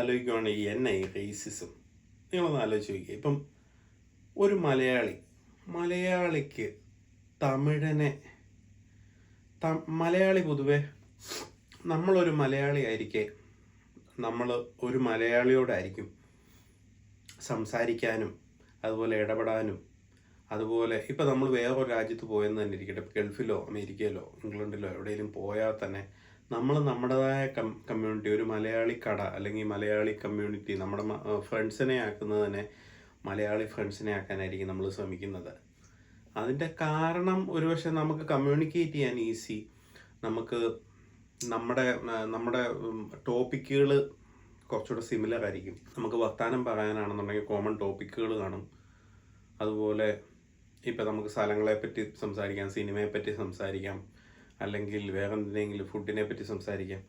ആലോചിക്കുവാണെങ്കിൽ ഈ റേസിസം നിങ്ങളൊന്ന് ആലോചിച്ച് നോക്കിക്കുക. ഇപ്പം ഒരു മലയാളിക്ക് തമിഴനെ മലയാളി പൊതുവെ നമ്മളൊരു മലയാളി ആയിരിക്കെ നമ്മൾ ഒരു മലയാളിയോടായിരിക്കും സംസാരിക്കാനും അതുപോലെ ഇടപെടാനും അതുപോലെ ഇപ്പം നമ്മൾ വേറൊരു രാജ്യത്ത് പോയെന്ന് തന്നെ ഇരിക്കട്ടെ, ഗൾഫിലോ അമേരിക്കയിലോ ഇംഗ്ലണ്ടിലോ എവിടെയെങ്കിലും പോയാൽ തന്നെ നമ്മൾ നമ്മുടേതായ കമ്മ്യൂണിറ്റി, ഒരു മലയാളി കട അല്ലെങ്കിൽ മലയാളി കമ്മ്യൂണിറ്റി, നമ്മുടെ ഫ്രണ്ട്സിനെ ആക്കുന്നത് തന്നെ മലയാളി ഫ്രണ്ട്സിനെ ആക്കാനായിരിക്കും നമ്മൾ ശ്രമിക്കുന്നത്. അതിൻ്റെ കാരണം ഒരുപക്ഷെ നമുക്ക് കമ്മ്യൂണിക്കേറ്റ് ചെയ്യാൻ ഈസി, നമുക്ക് നമ്മുടെ ടോപ്പിക്കുകൾ കുറച്ചുകൂടെ സിമിലർ ആയിരിക്കും. നമുക്ക് വർത്തമാനം പറയാനാണെന്നുണ്ടെങ്കിൽ കോമൺ ടോപ്പിക്കുകൾ കാണും. അതുപോലെ ഇപ്പം നമുക്ക് സ്ഥലങ്ങളെപ്പറ്റി സംസാരിക്കാം, സിനിമയെപ്പറ്റി സംസാരിക്കാം, അല്ലെങ്കിൽ വേറെ എന്തിനെങ്കിലും ഫുഡിനെ പറ്റി സംസാരിക്കാം.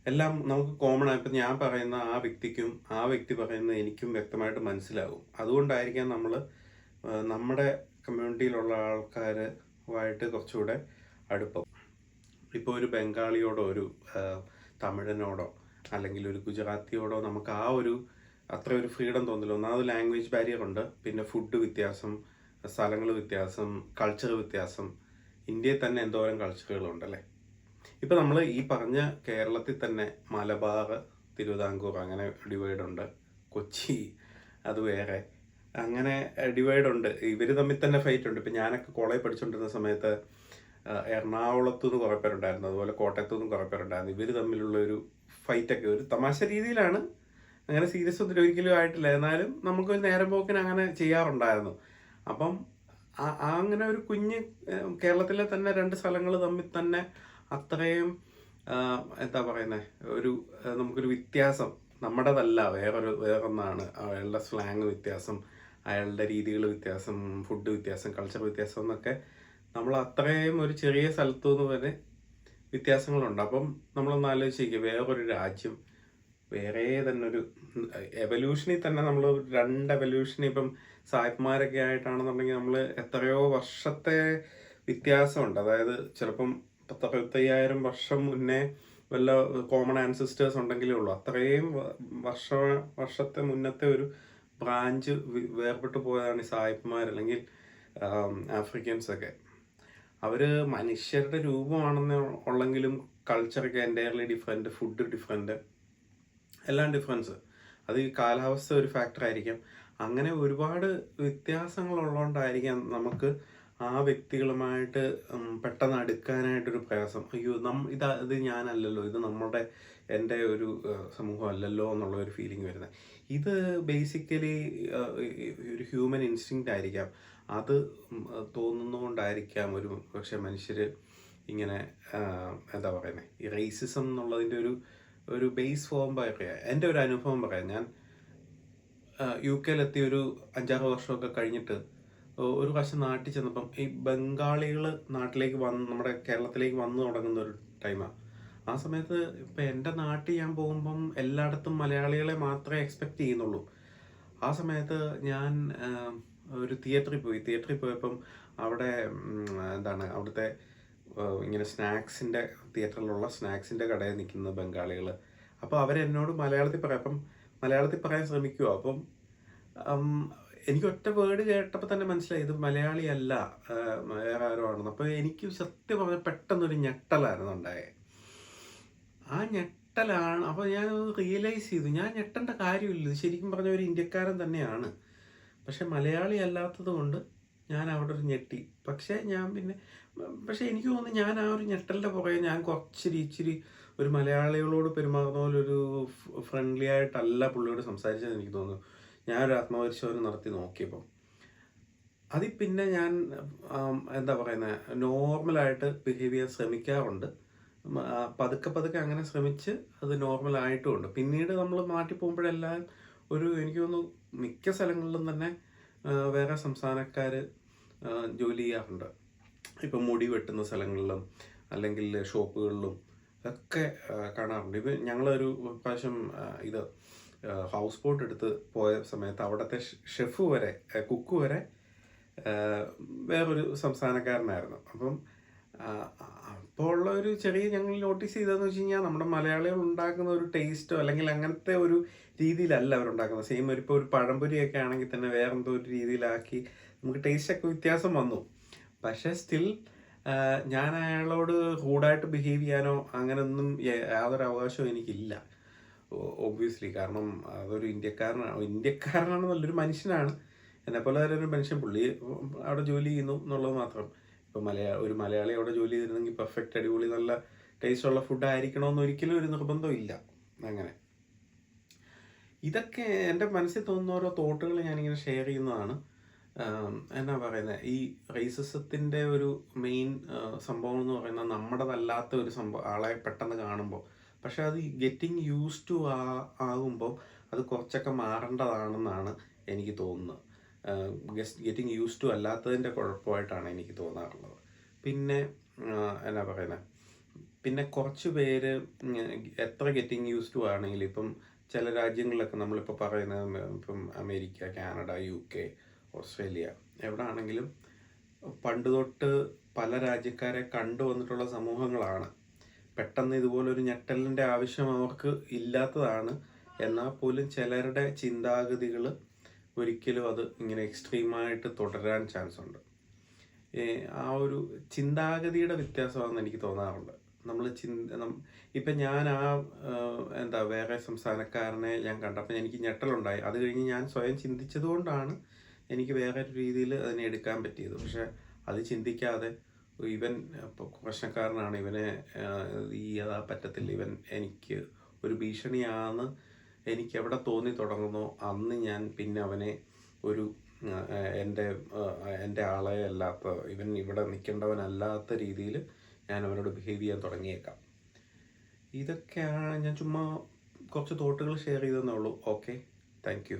എല്ലാം നമുക്ക് കോമൺ ആയി. ഇപ്പം ഞാൻ പറയുന്ന ആ വ്യക്തിക്കും ആ വ്യക്തി പറയുന്നത് എനിക്കും വ്യക്തമായിട്ട് മനസ്സിലാകും. അതുകൊണ്ടായിരിക്കാം നമ്മൾ നമ്മുടെ കമ്മ്യൂണിറ്റിയിലുള്ള ആൾക്കാരുമായിട്ട് കുറച്ചുകൂടെ അടുപ്പം. ഇപ്പോൾ ഒരു ബംഗാളിയോടോ ഒരു തമിഴനോടോ അല്ലെങ്കിൽ ഒരു ഗുജറാത്തിയോടോ നമുക്ക് അത്ര ഒരു ഫ്രീഡം തോന്നില്ല. ഒന്നാമത് ലാംഗ്വേജ് ബാരിയർ ഉണ്ട്, പിന്നെ ഫുഡ് വ്യത്യാസം, സ്ഥലങ്ങൾ വ്യത്യാസം, കൾച്ചർ വ്യത്യാസം. ഇന്ത്യയിൽ തന്നെ എന്തോരം കൾച്ചറുകളുണ്ടല്ലേ. ഇപ്പം നമ്മൾ ഈ പറഞ്ഞ കേരളത്തിൽ തന്നെ മലബാർ, തിരുവിതാംകൂർ അങ്ങനെ ഡിവൈഡ് ഉണ്ട്, കൊച്ചി അത് വേറെ, അങ്ങനെ ഡിവൈഡ് ഉണ്ട്. ഇവർ തമ്മിൽ തന്നെ ഫൈറ്റ് ഉണ്ട്. ഇപ്പം ഞാനൊക്കെ കോളേജ് പഠിച്ചുകൊണ്ടിരുന്ന സമയത്ത് എറണാകുളത്തു നിന്ന് കുറേ പേരുണ്ടായിരുന്നു, അതുപോലെ കോട്ടയത്തു നിന്നും കുറേ പേരുണ്ടായിരുന്നു. ഇവർ തമ്മിലുള്ള ഒരു ഫൈറ്റൊക്കെ ഒരു തമാശ രീതിയിലാണ്, അങ്ങനെ സീരിയസ് ഒന്നും ഒരിക്കലും ആയിട്ടില്ല. എന്നാലും നമുക്കൊരു നേരം പോക്കിന് അങ്ങനെ ചെയ്യാറുണ്ടായിരുന്നു. അപ്പം അങ്ങനെ ഒരു കുഞ്ഞ് കേരളത്തിലെ തന്നെ രണ്ട് സ്ഥലങ്ങൾ തമ്മിൽ തന്നെ അത്രയും എന്താ പറയുന്നത്, നമുക്കൊരു വ്യത്യാസം നമ്മുടേതല്ല, വേറൊന്നാണ്. അയാളുടെ സ്ലാങ് വ്യത്യാസം, അയാളുടെ രീതികൾ വ്യത്യാസം, ഫുഡ് വ്യത്യാസം, കൾച്ചർ വ്യത്യാസം എന്നൊക്കെ നമ്മൾ അത്രയും ഒരു ചെറിയ സ്ഥലത്തു നിന്ന് വരെ വ്യത്യാസങ്ങളുണ്ട്. അപ്പം നമ്മളൊന്ന് ആലോചിക്കുക, വേറൊരു രാജ്യം, വേറെ തന്നെ ഒരു എവല്യൂഷനിൽ തന്നെ നമ്മൾ രണ്ട് എവല്യൂഷനിൽ ഇപ്പം സായിപ്പ്മാരൊക്കെ ആയിട്ടാണെന്നുണ്ടെങ്കിൽ നമ്മൾ എത്രയോ വർഷത്തെ വ്യത്യാസമുണ്ട്. അതായത് ചിലപ്പം 10,000-15,000 വർഷം മുന്നേ വല്ല കോമൺ ആൻസിസ്റ്റേഴ്സ് ഉണ്ടെങ്കിലേ ഉള്ളൂ. അത്രയും വർഷത്തെ മുന്നത്തെ ഒരു ബ്രാഞ്ച് വേർപെട്ട് പോയതാണ് ഈ സായിപ്പ്മാർ അല്ലെങ്കിൽ ആഫ്രിക്കൻസൊക്കെ. അവർ മനുഷ്യരുടെ രൂപമാണെന്ന് ഉള്ളെങ്കിലും കൾച്ചറൊക്കെ എൻറ്റയർലി ഡിഫറെൻറ്റ്, ഫുഡ് ഡിഫറെൻറ്റ്, എല്ലാം ഡിഫറൻസ്. അത് ഈ കാലാവസ്ഥ ഒരു ഫാക്ടർ ആയിരിക്കാം. അങ്ങനെ ഒരുപാട് വ്യത്യാസങ്ങളുള്ളതുകൊണ്ടായിരിക്കാം നമുക്ക് ആ വ്യക്തികളുമായിട്ട് പെട്ടെന്ന് അടുക്കാനായിട്ടൊരു പ്രയാസം. അയ്യോ ഇത് ഞാനല്ലല്ലോ, ഇത് എൻ്റെ ഒരു സമൂഹം അല്ലല്ലോ എന്നുള്ള ഒരു ഫീലിംഗ് വരുന്നത്. ഇത് ബേസിക്കലി ഒരു ഹ്യൂമൻ ഇൻസ്റ്റിങ്ക്റ്റ് ആയിരിക്കാം. അത് തോന്നുന്നതുകൊണ്ടായിരിക്കാം ഒരു പക്ഷെ മനുഷ്യർ ഇങ്ങനെ എന്താ പറയുന്നത്, ഈ റേസിസം എന്നുള്ളതിൻ്റെ ഒരു ബേസ് ഫോം പറയാം. എൻ്റെ ഒരു അനുഭവം പറയാം. ഞാൻ UK-ലെത്തി ഒരു 5-6 വർഷമൊക്കെ കഴിഞ്ഞിട്ട് ഒരു പ്രാവശ്യം നാട്ടിൽ ചെന്നപ്പം ഈ ബംഗാളികൾ നാട്ടിലേക്ക് നമ്മുടെ കേരളത്തിലേക്ക് വന്നു തുടങ്ങുന്ന ഒരു ടൈമാണ്. ആ സമയത്ത് ഇപ്പം എൻ്റെ നാട്ടിൽ ഞാൻ പോകുമ്പം എല്ലായിടത്തും മലയാളികളെ മാത്രമേ എക്സ്പെക്റ്റ് ചെയ്യുന്നുള്ളൂ. ആ സമയത്ത് ഞാൻ ഒരു തിയേറ്ററിൽ പോയപ്പം അവിടെ അവിടുത്തെ ഇങ്ങനെ തിയേറ്ററിലുള്ള സ്നാക്സിൻ്റെ കടയിൽ നിൽക്കുന്ന ബംഗാളികൾ. അപ്പോൾ അവരെന്നോട് മലയാളത്തിൽ പറയാൻ ശ്രമിക്കുക. അപ്പം എനിക്ക് ഒറ്റ വേർഡ് കേട്ടപ്പോൾ തന്നെ മനസ്സിലായി ഇത് മലയാളിയല്ല, വേറെ ആരോ ആണെന്ന്. അപ്പോൾ എനിക്ക് സത്യം പറഞ്ഞാൽ പെട്ടെന്നൊരു ഞെട്ടലായിരുന്നു ഉണ്ടായത്. ആ ഞെട്ടലാണ്. അപ്പോൾ ഞാൻ റിയലൈസ് ചെയ്തു, ഞാൻ ഞെട്ടേണ്ട കാര്യമില്ല, ഇത് ശരിക്കും പറഞ്ഞ ഒരു ഇന്ത്യക്കാരൻ തന്നെയാണ്. പക്ഷെ മലയാളി അല്ലാത്തത് കൊണ്ട് ഞാൻ അവിടെ ഒരു ഞെട്ടി. പക്ഷേ എനിക്ക് തോന്നുന്നു ഞാൻ ആ ഒരു ഞെട്ടലിൻ്റെ പുറകെ ഞാൻ ഇച്ചിരി ഒരു മലയാളികളോട് പെരുമാറുന്ന പോലെ ഒരു ഫ്രണ്ട്ലി ആയിട്ടല്ല പുള്ളിയോട് സംസാരിച്ചതെന്ന് എനിക്ക് തോന്നുന്നു. ഞാനൊരു ആത്മപരിശോധന നടത്തി നോക്കിയപ്പം അതിൽ പിന്നെ ഞാൻ എന്താ പറയുന്നത്, നോർമലായിട്ട് ബിഹേവ് ചെയ്യാൻ ശ്രമിക്കാറുണ്ട്. പതുക്കെ അങ്ങനെ ശ്രമിച്ച് അത് നോർമലായിട്ടുമുണ്ട്. പിന്നീട് നമ്മൾ നാട്ടിൽ പോകുമ്പോഴെല്ലാം എനിക്ക് തോന്നുന്നു മിക്ക സ്ഥലങ്ങളിലും തന്നെ വേറെ സംസ്ഥാനക്കാർ ജോലി ചെയ്യാറുണ്ട്. ഇപ്പം മുടി വെട്ടുന്ന സ്ഥലങ്ങളിലും അല്ലെങ്കിൽ ഷോപ്പുകളിലും ഒക്കെ കാണാറുണ്ട്. ഇപ്പം ഞങ്ങളൊരു പ്രാവശ്യം ഹൗസ് ബോട്ട് എടുത്ത് പോയ സമയത്ത് അവിടുത്തെ കുക്ക് വരെ വേറൊരു സംസ്ഥാനക്കാരനായിരുന്നു. അപ്പം ഇപ്പോൾ ഉള്ള ഒരു ചെറിയ ഞങ്ങൾ നോട്ടീസ് ചെയ്തതെന്ന് വെച്ച് കഴിഞ്ഞാൽ നമ്മുടെ മലയാളികൾ ഉണ്ടാക്കുന്ന ഒരു ടേസ്റ്റോ അല്ലെങ്കിൽ അങ്ങനത്തെ ഒരു രീതിയിലല്ല അവരുണ്ടാക്കുന്നത്. സെയിം ഇപ്പോൾ ഒരു പഴംപൊരിയൊക്കെ ആണെങ്കിൽ തന്നെ വേറെ എന്തോ ഒരു രീതിയിലാക്കി നമുക്ക് ടേസ്റ്റൊക്കെ വ്യത്യാസം വന്നു. പക്ഷേ സ്റ്റിൽ ഞാൻ അയാളോട് റൂഡായിട്ട് ബിഹേവ് ചെയ്യാനോ അങ്ങനെയൊന്നും യാതൊരു അവകാശവും എനിക്കില്ല. ഒബ്വിയസ്ലി. കാരണം അതൊരു ഇന്ത്യക്കാരനാണ്, നല്ലൊരു മനുഷ്യനാണ്. എന്നെപ്പോലെ തന്നെ ഒരു മനുഷ്യൻ. പുള്ളി അവിടെ ജോലി ചെയ്യുന്നു എന്നുള്ളത് മാത്രം. ഇപ്പം ഒരു മലയാളി അവിടെ ജോലി ചെയ്തിരുന്നെങ്കിൽ പെർഫെക്റ്റ് അടിപൊളി നല്ല ടേസ്റ്റുള്ള ഫുഡ് ആയിരിക്കണമെന്ന് ഒരിക്കലും ഒരു നിർബന്ധമില്ല. അങ്ങനെ ഇതൊക്കെ എൻ്റെ മനസ്സിൽ തോന്നുന്ന ഓരോ തോട്ടുകൾ ഞാനിങ്ങനെ ഷെയർ ചെയ്യുന്നതാണ്. എന്നാ പറയുന്നത്, ഈ റേസിസത്തിൻ്റെ ഒരു മെയിൻ സംഭവം എന്ന് പറയുന്നത് നമ്മുടേതല്ലാത്ത ഒരു സംഭവം ആളെ പെട്ടെന്ന് കാണുമ്പോൾ, പക്ഷെ അത് ഗെറ്റിംഗ് യൂസ് ടു ആകുമ്പോൾ അത് കുറച്ചൊക്കെ മാറേണ്ടതാണെന്നാണ് എനിക്ക് തോന്നുന്നത്. ഗെറ്റിംഗ് യൂസ് ടു അല്ലാത്തതിൻ്റെ കുഴപ്പമായിട്ടാണ് എനിക്ക് തോന്നാറുള്ളത്. പിന്നെ എന്നാ പറയുന്നത്, പിന്നെ കുറച്ച് പേര് എത്ര ഗെറ്റിംഗ് യൂസ് ടു ആണെങ്കിലും ഇപ്പം ചില രാജ്യങ്ങളിലൊക്കെ നമ്മളിപ്പോൾ പറയുന്നത് ഇപ്പം അമേരിക്ക, കാനഡ, UK, ഓസ്ട്രേലിയ, എവിടെ ആണെങ്കിലും പണ്ട് തൊട്ട് പല രാജ്യക്കാരെ കണ്ടു വന്നിട്ടുള്ള സമൂഹങ്ങളാണ്. പെട്ടെന്ന് ഇതുപോലൊരു ഞെട്ടലിൻ്റെ ആവശ്യം അവർക്ക് ഇല്ലാത്തതാണ്. എന്നാൽ പോലും ചിലരുടെ ചിന്താഗതികൾ ഒരിക്കലും അത് ഇങ്ങനെ എക്സ്ട്രീമായിട്ട് തുടരാൻ ചാൻസ് ഉണ്ട്. ആ ഒരു ചിന്താഗതിയുടെ വ്യത്യാസമാണെന്ന് എനിക്ക് തോന്നാറുണ്ട്. നമ്മൾ ഇപ്പം ഞാൻ എന്താ വേറെ സംസ്ഥാനക്കാരനെ ഞാൻ കണ്ടപ്പോൾ എനിക്ക് ഞെട്ടലുണ്ടായി. അത് കഴിഞ്ഞ് ഞാൻ സ്വയം ചിന്തിച്ചത് കൊണ്ടാണ് എനിക്ക് വേറെ ഒരു രീതിയിൽ അതിനെ എടുക്കാൻ പറ്റിയത്. പക്ഷെ അത് ചിന്തിക്കാതെ ഇവൻ പ്രശ്നക്കാരനാണ്, ഇവനെ പറ്റത്തില്ല, ഇവൻ എനിക്ക് ഒരു ഭീഷണിയാണെന്ന് എനിക്ക് എവിടെ തോന്നി തുടങ്ങുന്നോ അന്ന് ഞാൻ പിന്നെ അവനെ ഒരു എൻ്റെ ആളെ അല്ലാത്ത, ഇവൻ ഇവിടെ നിൽക്കേണ്ടവനല്ലാത്ത രീതിയിൽ ഞാൻ അവനോട് ബിഹേവ് ചെയ്യാൻ തുടങ്ങിയേക്കാം. ഇതൊക്കെയാണ് ഞാൻ ചുമ്മാ കുറച്ച് തോട്ടുകൾ ഷെയർ ചെയ്തെന്നേ ഉള്ളൂ. Okay, thank you.